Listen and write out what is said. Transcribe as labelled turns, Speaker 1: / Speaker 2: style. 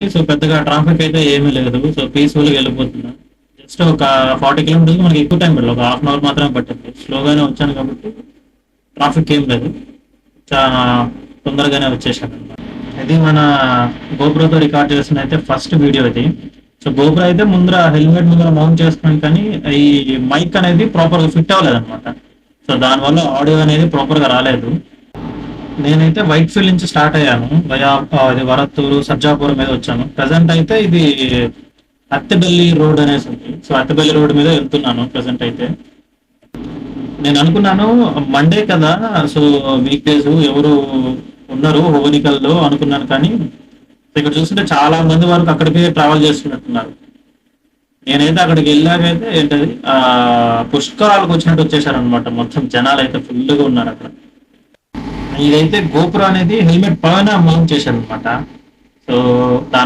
Speaker 1: So పెద్దగా traffic అయితే ఏమీ లేదు. సో పీస్ఫుల్గా వెళ్ళిపోతున్నా. జస్ట్ ఒక 40 కిలోమీటర్స్ మనకి ఎక్కువ టైం పడలేదు, ఒక హాఫ్ అన్ అవర్ మాత్రమే పట్టింది. స్లోగానే వచ్చాను కాబట్టి ట్రాఫిక్ ఏం లేదు, చాలా తొందరగానే వచ్చేసాను అనమాట. ఇది మన గోప్రోతో రికార్డ్ చేసిన అయితే ఫస్ట్ వీడియో ఇది. సో గోప్రో అయితే ముందర హెల్మెట్ ముందర మౌంట్ చేసుకున్నాను, కానీ ఈ మైక్ అనేది ప్రాపర్గా ఫిట్ అవ్వలేదు అనమాట. సో దానివల్ల ఆడియో అనేది ప్రాపర్గా రాలేదు. నేనైతే వైట్ ఫీల్డ్ నుంచి స్టార్ట్ అయ్యాను, ఇది వరత్తూరు సజ్జాపురం మీద వచ్చాను. ప్రజెంట్ అయితే ఇది అత్తెబెల్లి రోడ్ అనేసి ఉంది. సో అత్తెబెల్లి రోడ్ మీద వెళ్తున్నాను ప్రజెంట్ అయితే. నేను అనుకున్నాను మండే కదా, సో వీక్ డేస్ ఎవరు ఉన్నారు హోనికల్లో అనుకున్నాను, కానీ ఇక్కడ చూస్తుంటే చాలా మంది వరకు అక్కడికి ట్రావెల్ చేస్తున్నట్టున్నారు. నేనైతే అక్కడికి వెళ్ళాకైతే ఏంటది పుష్కరాలకు వచ్చినట్టు వచ్చేసారనమాట. మొత్తం జనాలు అయితే ఫుల్గా ఉన్నారు అక్కడ. ఇదైతే గోపురం అనేది హెల్మెట్ పైన మౌంట్ చేశారనమాట. సో దాని